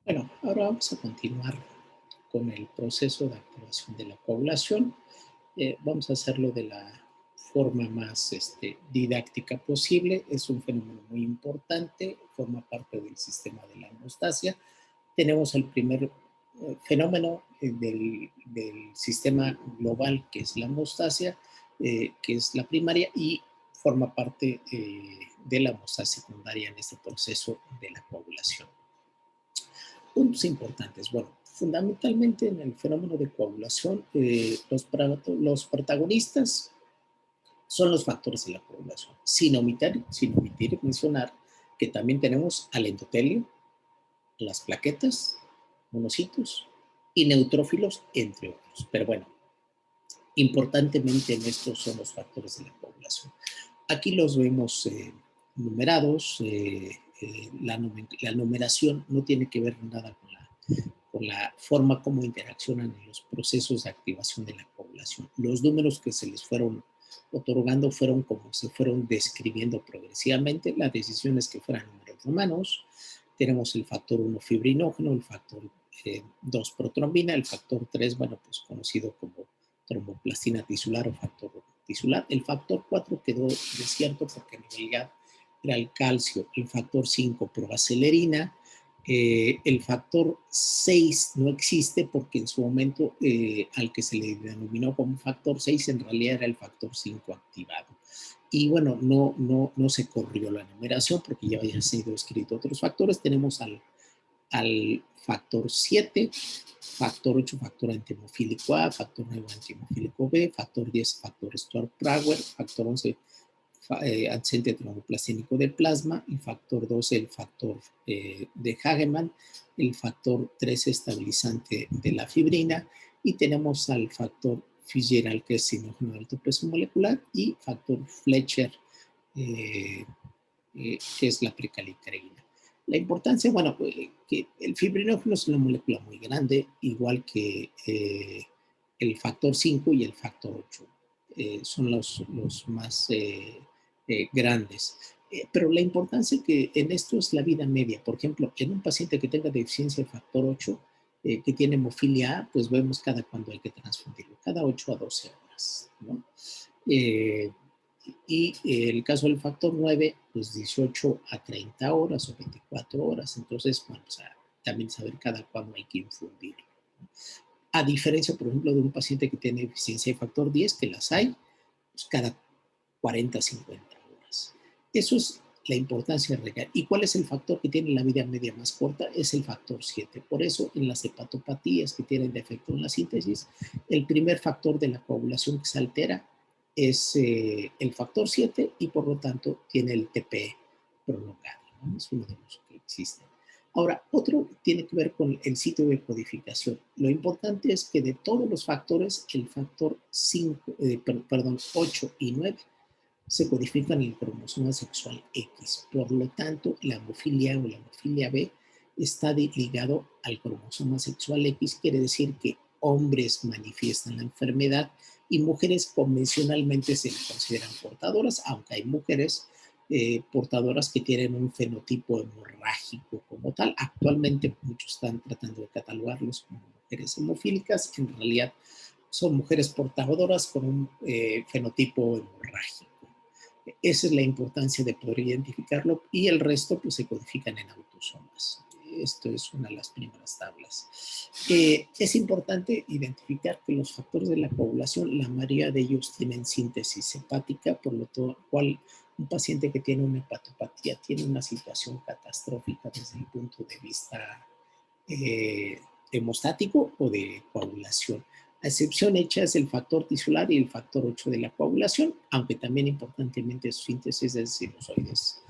Bueno, ahora vamos a continuar con el proceso de activación de la coagulación. Vamos a hacerlo de la forma más didáctica posible. Es un fenómeno muy importante, forma parte del sistema de la hemostasia. Tenemos el primer fenómeno del sistema global, que es la hemostasia, que es la primaria, y forma parte de la hemostasia secundaria en este proceso de la coagulación. Puntos importantes. Bueno, fundamentalmente en el fenómeno de coagulación, los protagonistas son los factores de la coagulación, sin omitir mencionar que también tenemos al endotelio, las plaquetas, monocitos y neutrófilos, entre otros. Pero bueno, importantemente en estos son los factores de la coagulación. Aquí los vemos numerados. La numeración no tiene que ver nada con la forma como interaccionan en los procesos de activación de la coagulación. Los números que se les fueron otorgando fueron como se fueron describiendo progresivamente. La decisión es que fueran números romanos. Tenemos el factor 1 fibrinógeno, el factor 2 protrombina, el factor 3, bueno, pues conocido como tromboplastina tisular o factor tisular. El factor 4 quedó desierto porque en realidad era el calcio. El factor 5, proacelerina. El factor 6 no existe porque en su momento al que se le denominó como factor 6 en realidad era el factor 5 activado. Y bueno, no se corrió la numeración porque ya habían sido escritos otros factores. Tenemos al factor 7, factor 8, factor antihemofílico A, factor 9, antihemofílico B, factor 10, factor Stuart-Prauer, factor 11, adyacente tromboplastínico de plasma, el factor 12, el factor de Hagemann, el factor 13, estabilizante de la fibrina, y tenemos al factor Fitzgerald, que es sinógeno de alto peso molecular, y factor Fletcher, que es la precalcitoína. La importancia, bueno, que el fibrinógeno es una molécula muy grande, igual que el factor 5 y el factor 8. Son los más grandes. Pero la importancia que en esto es la vida media. Por ejemplo, en un paciente que tenga deficiencia de factor 8, que tiene hemofilia A, pues vemos cada cuándo hay que transfundirlo, cada 8 a 12 horas, ¿no? Y el caso del factor 9, pues 18 a 30 horas o 24 horas. Entonces, bueno, o sea, también saber cada cuándo hay que infundirlo. A diferencia, por ejemplo, de un paciente que tiene deficiencia de factor 10, que las hay, pues cada 40 a 50 horas. Eso es la importancia de regar. ¿Y cuál es el factor que tiene la vida media más corta? Es el factor 7. Por eso, en las hepatopatías que tienen defecto en la síntesis, el primer factor de la coagulación que se altera es el factor 7 y por lo tanto tiene el TP prolongado, ¿no? Es uno de los que existen. Ahora, otro tiene que ver con el sitio de codificación. Lo importante es que de todos los factores, el factor 8 y 9 se codifican en el cromosoma sexual X. Por lo tanto, la hemofilia o la hemofilia B está ligado al cromosoma sexual X. Quiere decir que hombres manifiestan la enfermedad y mujeres convencionalmente se consideran portadoras, aunque hay mujeres portadoras que tienen un fenotipo hemorrágico como tal. Actualmente muchos están tratando de catalogarlos como mujeres hemofílicas. En realidad son mujeres portadoras con un fenotipo hemorrágico. Esa es la importancia de poder identificarlo y el resto pues se codifican en autosomas. Esto es una de las primeras tablas. Es importante identificar que los factores de la coagulación, la mayoría de ellos tienen síntesis hepática, por lo cual un paciente que tiene una hepatopatía tiene una situación catastrófica desde el punto de vista hemostático o de coagulación. La excepción hecha es el factor tisular y el factor 8 de la coagulación, aunque también importantemente su síntesis de sinusoides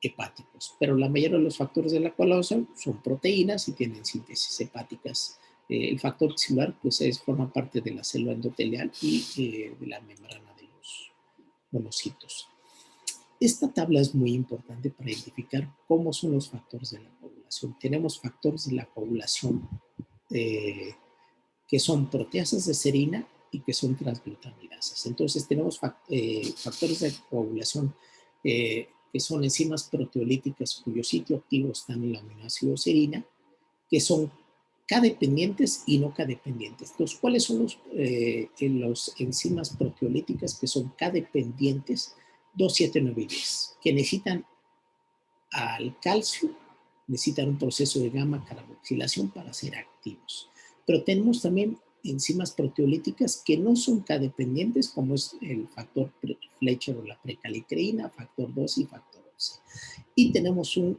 hepáticos. Pero la mayoría de los factores de la coagulación son proteínas y tienen síntesis hepáticas. El factor tisular pues forma parte de la célula endotelial y de la membrana de los monocitos. Esta tabla es muy importante para identificar cómo son los factores de la coagulación. Tenemos factores de la coagulación que son proteasas de serina y que son transglutaminasas. Entonces tenemos factores de coagulación que son enzimas proteolíticas cuyo sitio activo está en el aminoácido serina que son K-dependientes y no K-dependientes. Entonces, ¿cuáles son los enzimas proteolíticas que son K-dependientes? 2, 7, 9 y 10, que necesitan al calcio, necesitan un proceso de gamma carboxilación para ser activos. Pero tenemos también enzimas proteolíticas que no son K-dependientes, como es el factor Fletcher o la precalicreína, factor 2 y factor 11. Y tenemos un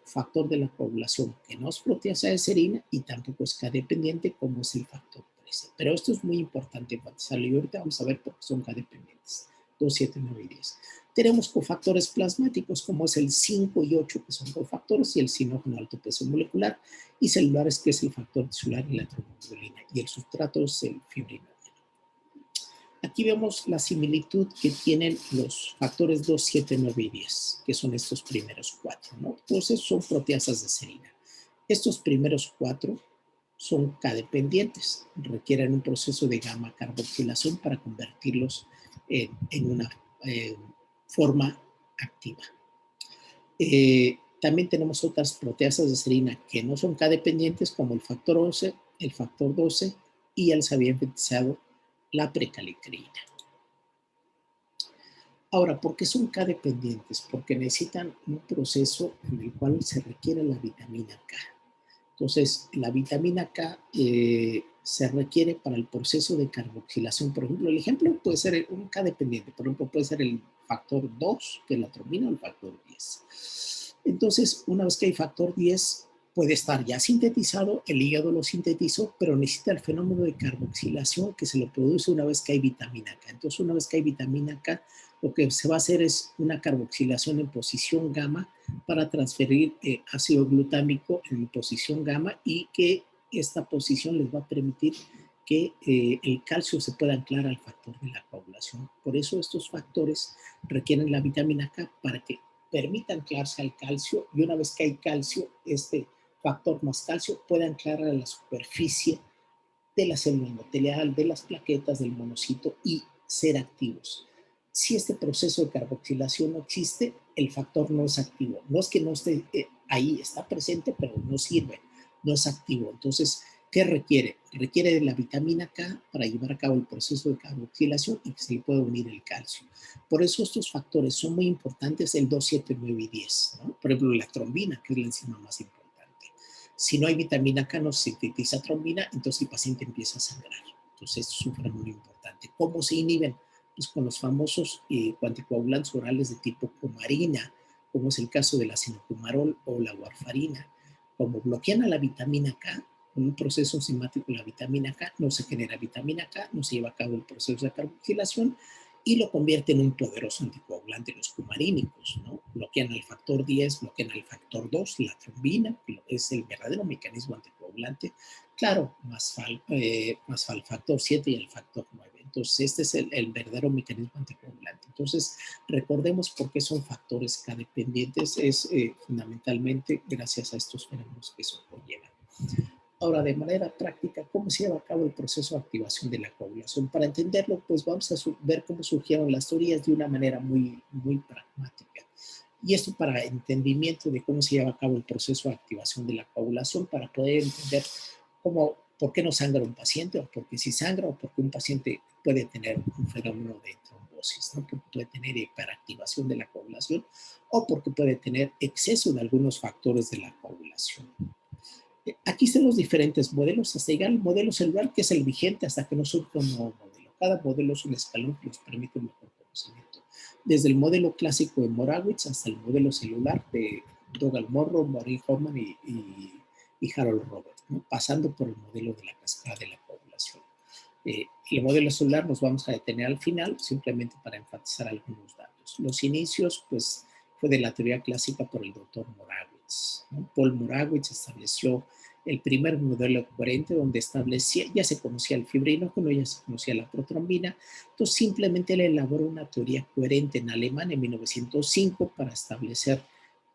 factor de la coagulación que no es proteasa de serina y tampoco es K-dependiente, como es el factor 13. Pero esto es muy importante enfatizarlo y ahorita vamos a ver por qué son K-dependientes. 2, 7, 9 y 10. Tenemos cofactores plasmáticos como es el 5 y 8, que son cofactores, y el sinógeno alto peso molecular, y celulares, que es el factor tisular y la tromboglobulinina, y el sustrato es el fibrinógeno. Aquí vemos la similitud que tienen los factores 2, 7, 9 y 10, que son estos primeros 4, ¿no? Entonces son proteasas de serina. Estos primeros 4 son K-dependientes, requieren un proceso de gamma carboxilación para convertirlos en una forma activa. También tenemos otras proteasas de serina que no son K-dependientes, como el factor 11, el factor 12, y ya les había enfatizado la precalicreína. Ahora, ¿por qué son K-dependientes? Porque necesitan un proceso en el cual se requiere la vitamina K. Entonces, la vitamina K se requiere para el proceso de carboxilación. Por ejemplo, el ejemplo puede ser un K dependiente. Por ejemplo, puede ser el factor 2, que es la trombina, o el factor 10. Entonces, una vez que hay factor 10, puede estar ya sintetizado, el hígado lo sintetizó, pero necesita el fenómeno de carboxilación que se lo produce una vez que hay vitamina K. Entonces, una vez que hay vitamina K, lo que se va a hacer es una carboxilación en posición gamma para transferir ácido glutámico en posición gamma, y que esta posición les va a permitir que el calcio se pueda anclar al factor de la coagulación. Por eso estos factores requieren la vitamina K para que permita anclarse al calcio, y una vez que hay calcio, este factor más calcio puede anclar a la superficie de la célula endotelial, de las plaquetas, del monocito, y ser activos. Si este proceso de carboxilación no existe, el factor no es activo. No es que no esté ahí, está presente, pero no sirve, no es activo. Entonces, ¿qué requiere? Requiere de la vitamina K para llevar a cabo el proceso de carboxilación y que se le pueda unir el calcio. Por eso estos factores son muy importantes, el 2, 7, 9 y 10, ¿no? Por ejemplo, la trombina, que es la enzima más importante. Si no hay vitamina K, no se sintetiza trombina, entonces el paciente empieza a sangrar. Entonces, esto es un fenómeno importante. ¿Cómo se inhiben? Pues con los famosos anticoagulantes orales de tipo cumarina, como es el caso de la sinocumarol o la warfarina. Como bloquean a la vitamina K, con un proceso enzimático de la vitamina K, no se genera vitamina K, no se lleva a cabo el proceso de carboxilación, y lo convierte en un poderoso anticoagulante, los cumarínicos, ¿no? Bloquean al factor 10, bloquean al factor 2, la trombina, que es el verdadero mecanismo anticoagulante, claro, más al factor 7 y el factor 9. Entonces, este es el verdadero mecanismo anticoagulante. Entonces, recordemos por qué son factores K-dependientes, es fundamentalmente gracias a estos fenómenos que se conllevan. Ahora, de manera práctica, ¿cómo se lleva a cabo el proceso de activación de la coagulación? Para entenderlo, pues vamos a ver cómo surgieron las teorías de una manera muy, muy pragmática. Y esto para entendimiento de cómo se lleva a cabo el proceso de activación de la coagulación, para poder entender por qué no sangra un paciente, o por qué sí sangra, o por qué un paciente puede tener un fenómeno de trombosis, ¿no? Porque puede tener hiperactivación de la coagulación, o porque puede tener exceso de algunos factores de la coagulación. Aquí están los diferentes modelos hasta llegar al modelo celular, que es el vigente hasta que no surja un nuevo modelo. Cada modelo es un escalón que nos permite un mejor conocimiento. Desde el modelo clásico de Morawitz hasta el modelo celular de Dougal Morrow, Maureen Hoffman y Harold Roberts, ¿no? Pasando por el modelo de la cascada de la población. El modelo celular nos vamos a detener al final, simplemente para enfatizar algunos datos. Los inicios, pues, fue de la teoría clásica por el doctor Morawitz, ¿no? Paul Morawitz estableció el primer modelo coherente donde establecía, ya se conocía el fibrinógeno, ya se conocía la protrombina, entonces simplemente le elaboró una teoría coherente en Alemania en 1905 para establecer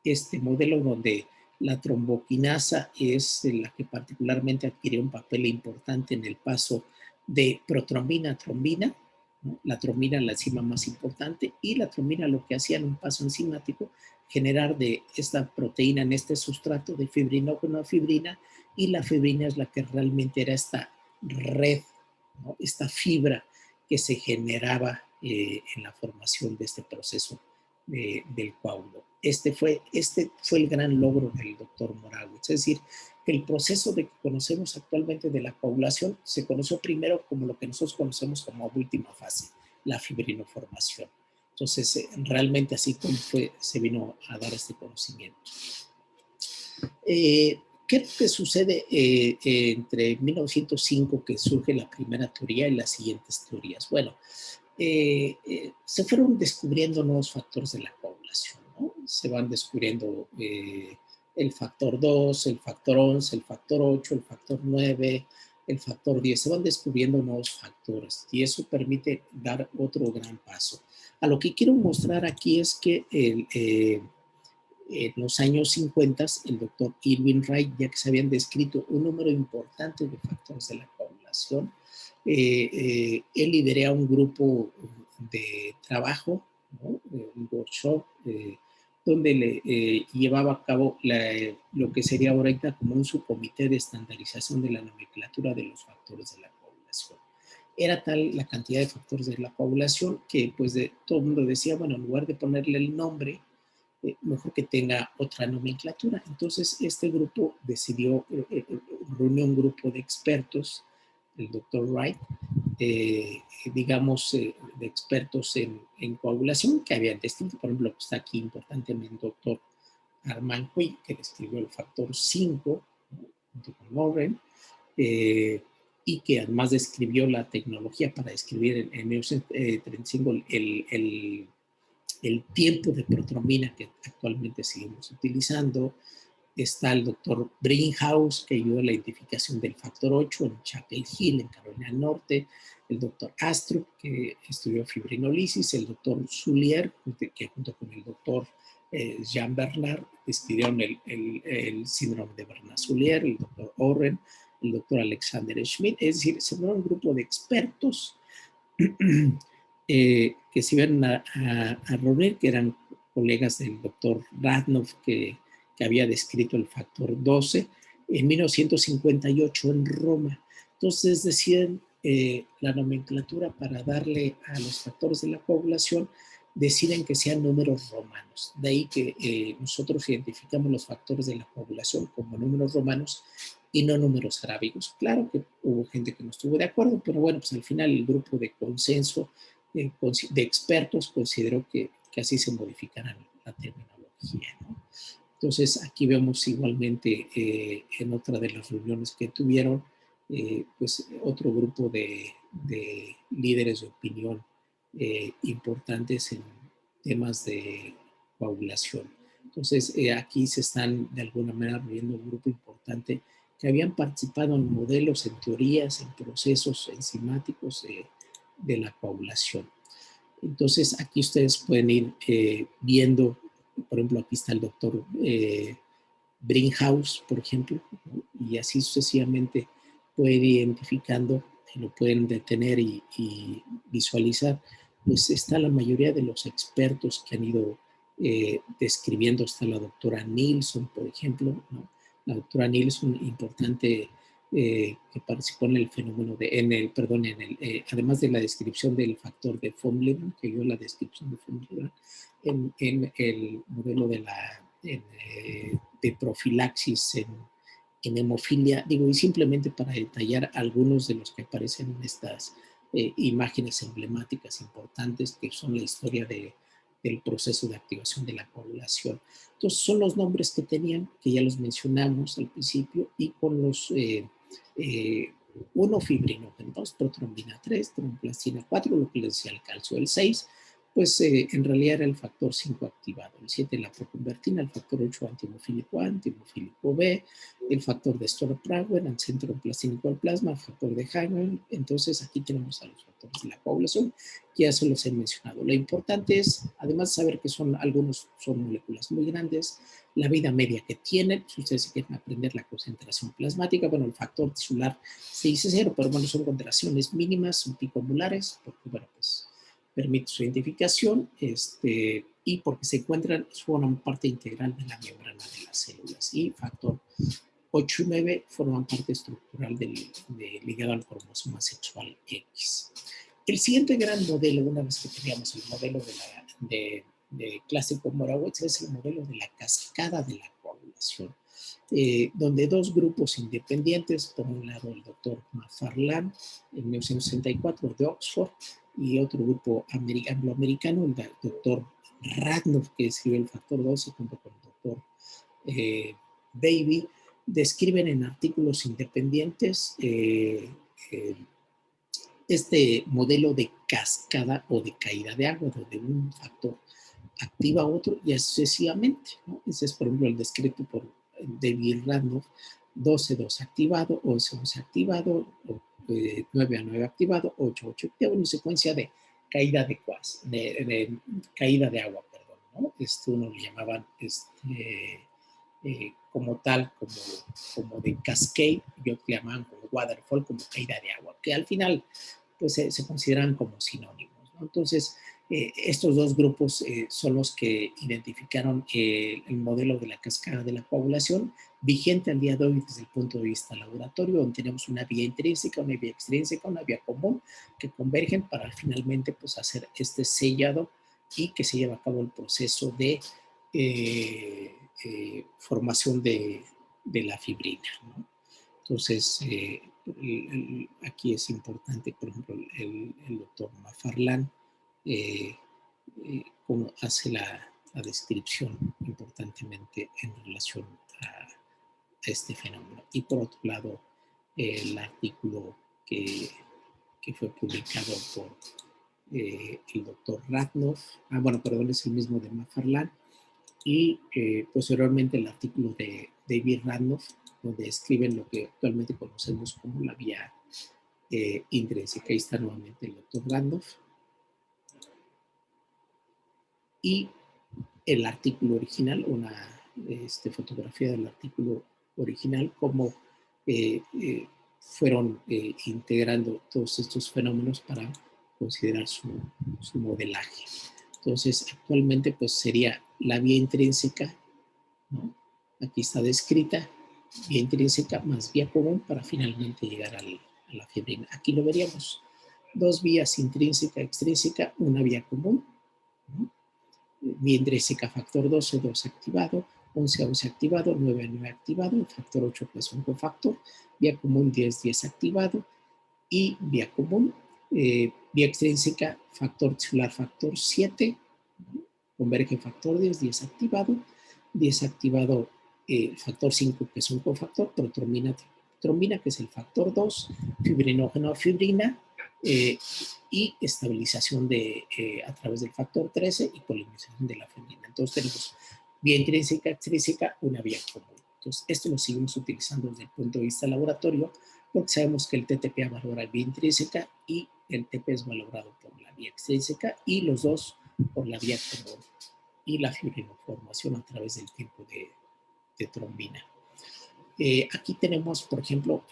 este modelo donde la tromboquinasa es la que particularmente adquirió un papel importante en el paso de protrombina a trombina, ¿no? La trombina la enzima más importante, y la trombina lo que hacía en un paso enzimático, generar de esta proteína en este sustrato de fibrinógeno a fibrina, y la fibrina es la que realmente era esta red, ¿no? Esta fibra que se generaba en la formación de este proceso del coágulo. Este fue el gran logro del doctor Morawitz, es decir, que el proceso que conocemos actualmente de la coagulación se conoció primero como lo que nosotros conocemos como última fase, la fibrinoformación. Entonces, realmente así como se vino a dar este conocimiento. ¿Qué es lo que sucede entre 1905, que surge la primera teoría, y las siguientes teorías? Bueno, se fueron descubriendo nuevos factores de la coagulación, ¿no? Se van descubriendo el factor 2, el factor 11, el factor 8, el factor 9, el factor 10. Se van descubriendo nuevos factores y eso permite dar otro gran paso. A lo que quiero mostrar aquí es que en los años 50, el doctor Irving Wright, ya que se habían descrito un número importante de factores de la coagulación, él lidera un grupo de trabajo, ¿no? Un workshop, donde le llevaba a cabo lo que sería ahorita como un subcomité de estandarización de la nomenclatura de los factores de la coagulación. Era tal la cantidad de factores de la coagulación que pues todo el mundo decía, bueno, en lugar de ponerle el nombre, mejor que tenga otra nomenclatura. Entonces, este grupo decidió, reunió un grupo de expertos, el doctor Wright, digamos, de expertos en coagulación, que habían descrito, por ejemplo, está aquí importantemente el doctor Armand Hui, que describió el factor 5, ¿no? Junto con Warren, y que además describió la tecnología para describir en 1935 el tiempo de protrombina que actualmente seguimos utilizando. Está el doctor Bringhaus, que ayudó a la identificación del factor 8 en Chapel Hill, en Carolina del Norte. El doctor Astrup, que estudió fibrinolisis. El doctor Soulier, que junto con el doctor Jean Bernard escribieron el síndrome de Bernard-Soulier. El doctor Oren, el doctor Alexander Schmidt. Es decir, se formó un grupo de expertos que se iban a reunir, que eran colegas del doctor Radnov, que había descrito el factor 12, en 1958 en Roma. Entonces deciden la nomenclatura para darle a los factores de la coagulación, deciden que sean números romanos. De ahí que nosotros identificamos los factores de la coagulación como números romanos y no números arábigos. Claro que hubo gente que no estuvo de acuerdo, pero bueno, pues al final el grupo de consenso de expertos consideró que así se modificara la terminología, ¿no? Entonces, aquí vemos igualmente en otra de las reuniones que tuvieron, pues otro grupo de líderes de opinión importantes en temas de coagulación. Entonces, aquí se están de alguna manera reuniendo un grupo importante que habían participado en modelos, en teorías, en procesos enzimáticos de la coagulación. Entonces, aquí ustedes pueden ir viendo, por ejemplo, aquí está el doctor Bringhaus, por ejemplo, ¿no? Y así sucesivamente pueden ir identificando, y lo pueden detener y visualizar, pues está la mayoría de los expertos que han ido describiendo. Está la doctora Nilsson, por ejemplo, ¿no? La doctora Nilsson, importante, que participó en el fenómeno además de la descripción del factor de von Leeuwen, que dio la descripción de von Leeuwen en el modelo de profilaxis en hemofilia, digo, y simplemente para detallar algunos de los que aparecen en estas imágenes emblemáticas importantes, que son la historia del proceso de activación de la coagulación. Entonces, son los nombres que tenían, que ya los mencionamos al principio, y con los 1 fibrinógeno, 2 protrombina 3, tromboplastina 4, lo que les decía el calcio, el 6, pues en realidad era el factor 5 activado, el 7 la proconvertina, el factor 8 antihemofílico A, antihemofílico B, el factor de Stoller-Praguer, el centro plastínico del plasma, el factor de Hagen. Entonces aquí tenemos a los factores de la coagulación, que ya se los he mencionado. Lo importante es, además de saber que algunos son moléculas muy grandes, la vida media que tienen. Si ustedes quieren aprender la concentración plasmática, bueno, el factor tisular se dice 0, pero bueno, son concentraciones mínimas, son picomolares, porque bueno, pues permite su identificación, y porque forman parte integral de la membrana de las células. Y factor 8 y 9 forman parte estructural ligado al cromosoma sexual X. El siguiente gran modelo, una vez que teníamos el modelo de clásico Morawetz, es el modelo de la cascada de la coagulación, donde dos grupos independientes, por un lado el doctor Macfarlane en 1964 de Oxford, y otro grupo angloamericano, el doctor Radnoff, que escribió el factor 12 junto con el doctor Baby, describen en artículos independientes este modelo de cascada o de caída de agua, donde un factor activa a otro y así sucesivamente, ¿no? Ese es, por ejemplo, el descrito por David Radnoff: 12-2 activado, 11-11 activado, 9-9 activado, 8-8 activado, en secuencia de caída de caída de agua, perdón, ¿no? Uno le llamaban como tal, como de cascade, y otros le llamaban como waterfall, como caída de agua, que al final pues se consideran como sinónimos, ¿no? Entonces, estos dos grupos son los que identificaron el modelo de la cascada de la coagulación, vigente al día de hoy desde el punto de vista laboratorio, donde tenemos una vía intrínseca, una vía extrínseca, una vía común, que convergen para finalmente pues, hacer este sellado y que se lleva a cabo el proceso de formación de la fibrina, ¿no? Entonces, aquí es importante, por ejemplo, el doctor Macfarlane, cómo hace la descripción importantemente en relación a este fenómeno. Y por otro lado, el artículo que fue publicado por el doctor Radnoff, bueno, perdón, es el mismo de Macfarlane, y posteriormente el artículo de David Radnoff, donde escriben lo que actualmente conocemos como la vía intrínseca. Ahí está nuevamente el doctor Radnoff. Y el artículo original, una fotografía del artículo original, cómo fueron integrando todos estos fenómenos para considerar su modelaje. Entonces, actualmente pues sería la vía intrínseca, ¿no? Aquí está descrita, vía intrínseca más vía común para finalmente llegar a la fibrina. Aquí lo veríamos, dos vías, intrínseca, extrínseca, una vía común, ¿no? Vía intrínseca factor 12, 12 activado, 11, 11 activado, 9, 9 activado, factor 8 que es un cofactor, vía común 10, 10 activado, y vía común, vía extrínseca, factor celular factor 7, converge factor 10, 10 activado, 10 activado, factor 5 que es un cofactor, protrombina, trombina que es el factor 2, fibrinógeno, fibrina, y estabilización a través del factor 13 y polinización de la fibrina. Entonces tenemos vía intrínseca, extrínseca, una vía común. Entonces esto lo seguimos utilizando desde el punto de vista laboratorio, porque sabemos que el TTP valora vía intrínseca y el TP es valorado por la vía extrínseca y los dos por la vía común y la fibrinoformación a través del tiempo de trombina. Aquí tenemos, por ejemplo,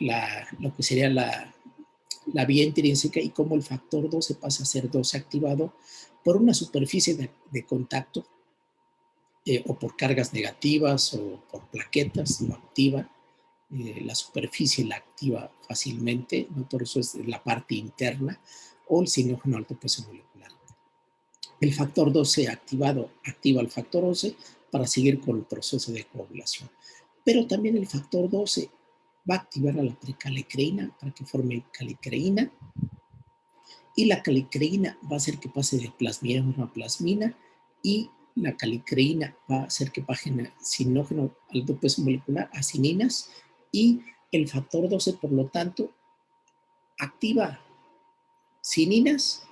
lo que sería la vía intrínseca y cómo el factor 12 pasa a ser 12 activado por una superficie de contacto o por cargas negativas o por plaquetas, lo activa. La superficie la activa fácilmente, ¿no? Por eso es la parte interna, o el sinógeno alto peso molecular. El factor 12 activado activa el factor 11 para seguir con el proceso de coagulación. Pero también el factor 12 va a activar a la precalicreína para que forme calicreína, y la calicreína va a hacer que pase de plasmina a plasmina, y la calicreína va a hacer que pase sinógeno alto peso molecular a cininas, y el factor 12, por lo tanto, activa cininas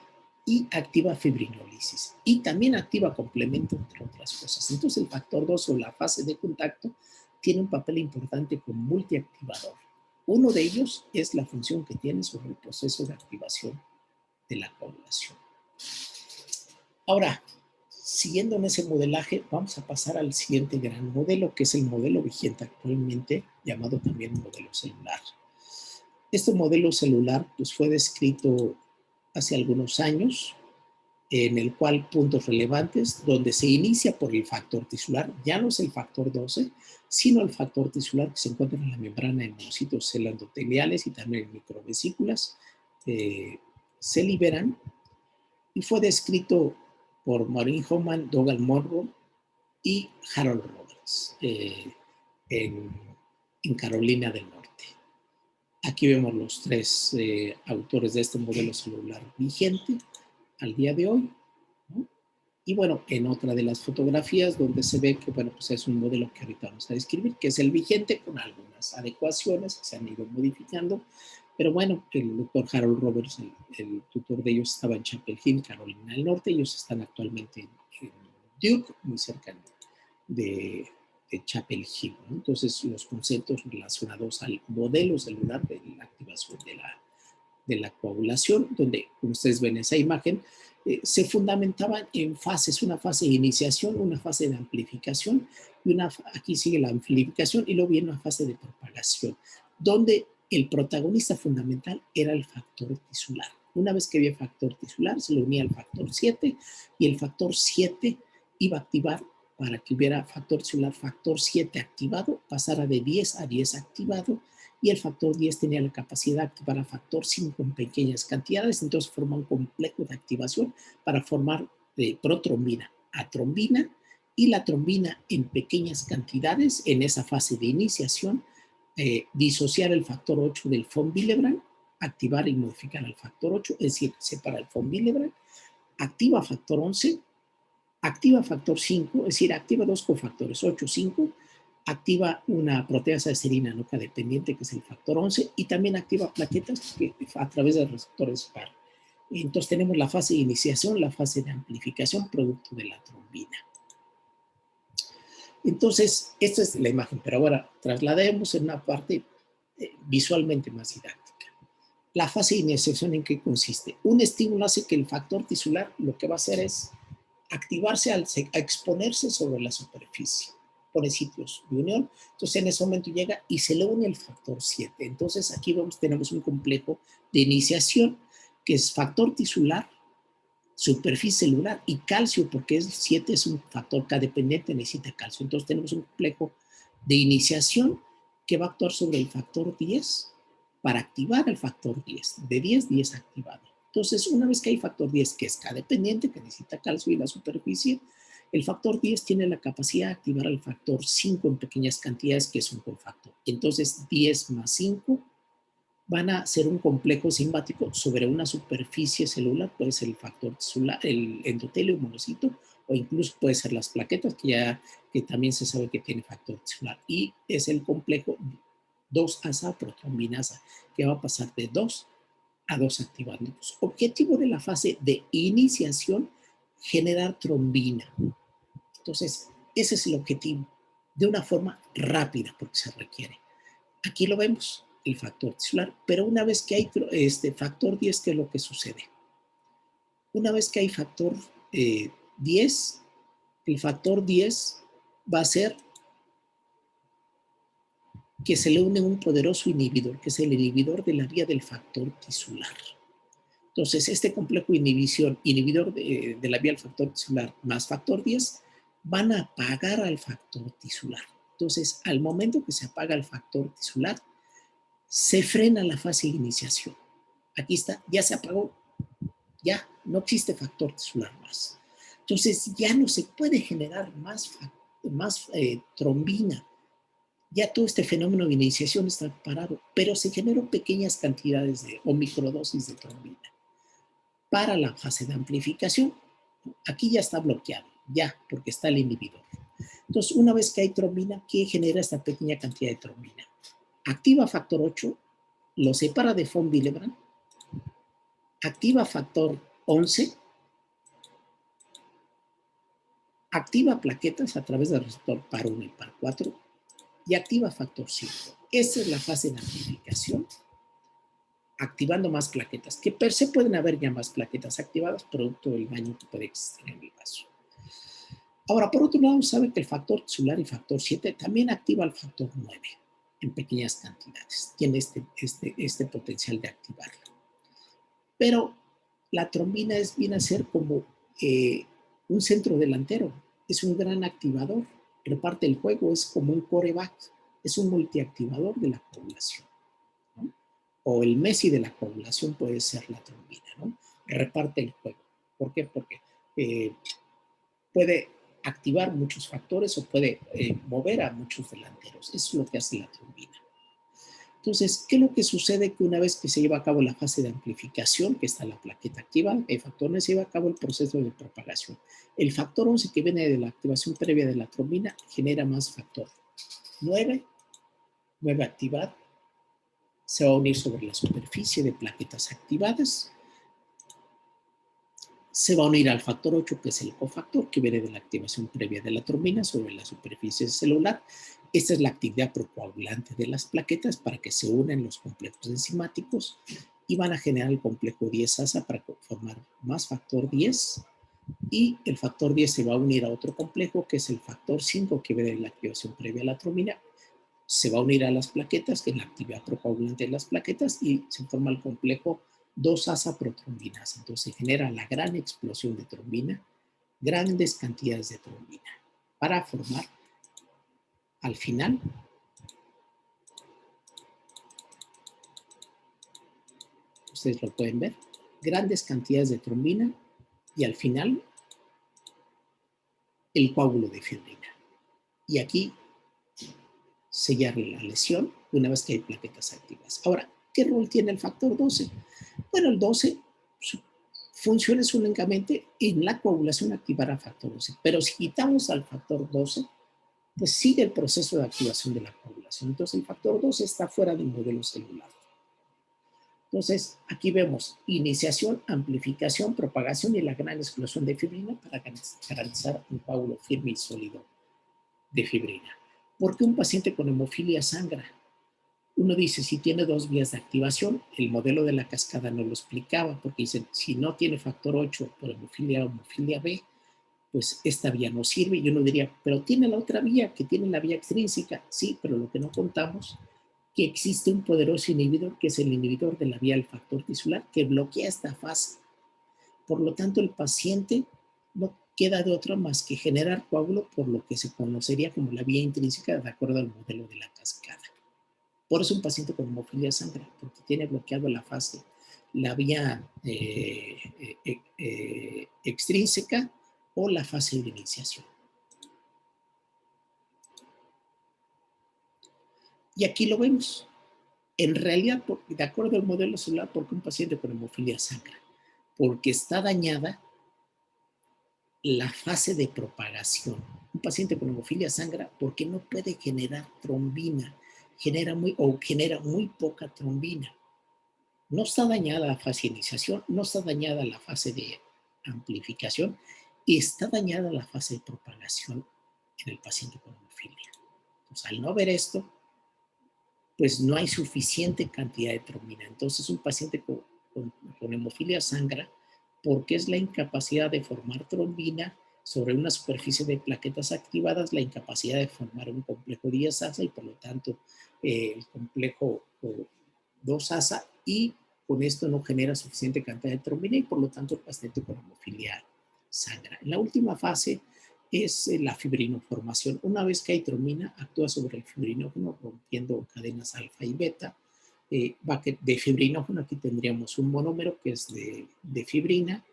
y activa fibrinólisis. Y también activa complemento, entre otras cosas. Entonces, el factor 2 o la fase de contacto tiene un papel importante como multiactivador. Uno de ellos es la función que tiene sobre el proceso de activación de la coagulación. Ahora, siguiendo en ese modelaje, vamos a pasar al siguiente gran modelo, que es el modelo vigente actualmente, llamado también modelo celular. Este modelo celular pues, fue descrito hace algunos años en el cual puntos relevantes, donde se inicia por el factor tisular, ya no es el factor 12, sino el factor tisular que se encuentra en la membrana de monocitos endoteliales y también en microvesículas, se liberan, y fue descrito por Maureen Hoffman, Dougal Monroe y Harold Roberts en Carolina del Norte. Aquí vemos los tres autores de este modelo celular vigente al día de hoy, ¿no? Y bueno, en otra de las fotografías donde se ve que, bueno, pues es un modelo que ahorita vamos a describir, que es el vigente con algunas adecuaciones que se han ido modificando. Pero bueno, el doctor Harold Roberts, el tutor de ellos, estaba en Chapel Hill, Carolina del Norte. Ellos están actualmente en Duke, muy cerca de Chapel Hill, ¿no? Entonces, los conceptos relacionados al modelo celular de la activación de la coagulación, donde, como ustedes ven esa imagen, se fundamentaban en fases, una fase de iniciación, una fase de amplificación, y aquí sigue la amplificación, y luego viene una fase de propagación, donde el protagonista fundamental era el factor tisular. Una vez que había factor tisular, se le unía al factor 7, y el factor 7 iba a activar, para que hubiera factor tisular, factor 7 activado, pasara de 10 a 10 activado, y el factor 10 tenía la capacidad de activar a factor 5 en pequeñas cantidades, entonces forma un complejo de activación para formar protrombina a trombina, y la trombina en pequeñas cantidades en esa fase de iniciación, disociar el factor 8 del von Willebrand, activar y modificar al factor 8, es decir, separa el von Willebrand, activa factor 11, activa factor 5, es decir, activa dos cofactores 8, 5, activa una proteasa de serina no dependiente, que es el factor 11, y también activa plaquetas a través de receptores PAR. Entonces tenemos la fase de iniciación, la fase de amplificación, producto de la trombina. Entonces, esta es la imagen, pero ahora traslademos en una parte visualmente más didáctica. La fase de iniciación, ¿en qué consiste? Un estímulo hace que el factor tisular lo que va a hacer es activarse a exponerse sobre la superficie, pone sitios de unión, entonces en ese momento llega y se le une el factor 7. Entonces aquí tenemos un complejo de iniciación que es factor tisular, superficie celular y calcio, porque el 7 es un factor K dependiente, necesita calcio. Entonces tenemos un complejo de iniciación que va a actuar sobre el factor 10 para activar el factor 10, de 10, 10 activado. Entonces, una vez que hay factor 10, que es K dependiente, que necesita calcio y la superficie, el factor 10 tiene la capacidad de activar al factor 5 en pequeñas cantidades, que es un cofactor. Entonces, 10 más 5 van a ser un complejo simbático sobre una superficie celular, puede ser el factor celular, el endotelio, monocito, o incluso puede ser las plaquetas, que también se sabe que tiene factor celular. Y es el complejo 2-asa protrombinasa, que va a pasar de 2 a 2 activándolos. Objetivo de la fase de iniciación, generar trombina. Entonces, ese es el objetivo, de una forma rápida, porque se requiere. Aquí lo vemos, el factor tisular, pero una vez que hay factor 10, ¿qué es lo que sucede? Una vez que hay factor 10, el factor 10 va a ser que se le une un poderoso inhibidor, que es el inhibidor de la vía del factor tisular. Entonces, este complejo inhibidor de la vía del factor tisular más factor 10 van a apagar al factor tisular. Entonces, al momento que se apaga el factor tisular, se frena la fase de iniciación. Aquí está, ya se apagó, ya no existe factor tisular más. Entonces, ya no se puede generar más trombina. Ya todo este fenómeno de iniciación está parado, pero se generó pequeñas cantidades o microdosis de trombina. Para la fase de amplificación, aquí ya está bloqueado, ya, porque está el inhibidor. Entonces, una vez que hay trombina, ¿qué genera esta pequeña cantidad de trombina? Activa factor 8, lo separa de von Willebrand, activa factor 11, activa plaquetas a través del receptor par 1 y par 4 y activa factor 5. Esa es la fase de amplificación, activando más plaquetas, que per se pueden haber ya más plaquetas activadas, producto del daño que puede existir en el vaso. Ahora, por otro lado, sabe que el factor tisular y factor 7 también activa el factor 9 en pequeñas cantidades. Tiene este potencial de activarlo. Pero la trombina viene a ser como Eh, un centro delantero es un gran activador, reparte el juego, es como un quarterback, es un multiactivador de la coagulación, ¿no? O el Messi de la coagulación puede ser la trombina, ¿no? Reparte el juego. ¿Por qué? Porque puede activar muchos factores o puede mover a muchos delanteros. Eso es lo que hace la trombina. Entonces, ¿qué es lo que sucede? Que una vez que se lleva a cabo la fase de amplificación, que está la plaqueta activa, el factor 9 se lleva a cabo el proceso de propagación. El factor 11 que viene de la activación previa de la trombina genera más factor 9, 9 activado, se va a unir sobre la superficie de plaquetas activadas, se va a unir al factor 8, que es el cofactor, que viene de la activación previa de la trombina sobre la superficie celular. Esta es la actividad procoagulante de las plaquetas para que se unan los complejos enzimáticos y van a generar el complejo 10-asa para formar más factor 10, y el factor 10 se va a unir a otro complejo que es el factor 5, que viene de la activación previa a la trombina, se va a unir a las plaquetas, que es la actividad procoagulante de las plaquetas, y se forma el complejo 2-asa protrombinasa. Entonces se genera la gran explosión de trombina, grandes cantidades de trombina, para formar al final ustedes lo pueden ver, grandes cantidades de trombina y al final el coágulo de fibrina. Y aquí sellar la lesión una vez que hay plaquetas activas. Ahora, ¿qué rol tiene el factor 12? Bueno, el 12 su función es únicamente en la coagulación activar al factor 12, pero si quitamos al factor 12, pues sigue el proceso de activación de la coagulación. Entonces el factor 12 está fuera del modelo celular. Entonces, aquí vemos iniciación, amplificación, propagación y la gran explosión de fibrina para garantizar un coágulo firme y sólido de fibrina. ¿Por qué un paciente con hemofilia sangra? Uno dice, si tiene dos vías de activación, el modelo de la cascada no lo explicaba, porque dicen, si no tiene factor 8 por hemofilia A o hemofilia B, pues esta vía no sirve. Y uno diría, pero tiene la otra vía, que tiene la vía extrínseca. Sí, pero lo que no contamos, que existe un poderoso inhibidor, que es el inhibidor de la vía del factor tisular, que bloquea esta fase. Por lo tanto, el paciente no queda de otra más que generar coágulo por lo que se conocería como la vía intrínseca de acuerdo al modelo de la cascada. Por eso un paciente con hemofilia sangra, porque tiene bloqueado la fase, la vía extrínseca o la fase de iniciación. Y aquí lo vemos. En realidad, de acuerdo al modelo celular, ¿por qué un paciente con hemofilia sangra? Porque está dañada la fase de propagación. Un paciente con hemofilia sangra porque no puede generar trombina, genera muy poca trombina. No está dañada la fase de iniciación, no está dañada la fase de amplificación, y está dañada la fase de propagación en el paciente con hemofilia. Entonces, al no ver esto, pues no hay suficiente cantidad de trombina. Entonces, un paciente con hemofilia sangra porque es la incapacidad de formar trombina sobre una superficie de plaquetas activadas, la incapacidad de formar un complejo 10-asa y por lo tanto el complejo 2-asa, y con esto no genera suficiente cantidad de trombina y por lo tanto el paciente con hemofilia sangra. En la última fase es la fibrinoformación. Una vez que hay trombina, actúa sobre el fibrinógeno rompiendo cadenas alfa y beta. De fibrinógeno aquí tendríamos un monómero que es de fibrina,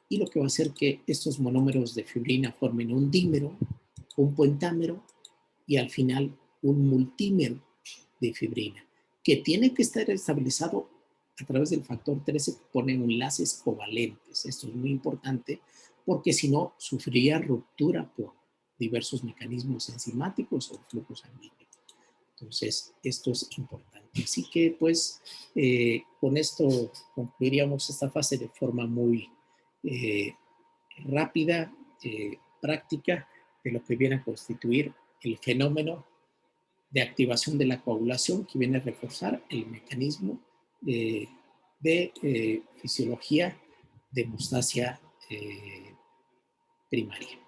y lo que va a hacer que estos monómeros de fibrina formen un dímero, un pentámero y al final un multímero de fibrina, que tiene que estar estabilizado a través del factor 13 que pone enlaces covalentes. Esto es muy importante porque si no sufriría ruptura por diversos mecanismos enzimáticos o flujo sanguíneo. Entonces, esto es importante. Así que, pues, con esto concluiríamos esta fase de forma muy rápida, práctica, de lo que viene a constituir el fenómeno de activación de la coagulación, que viene a reforzar el mecanismo de fisiología de hemostasia primaria.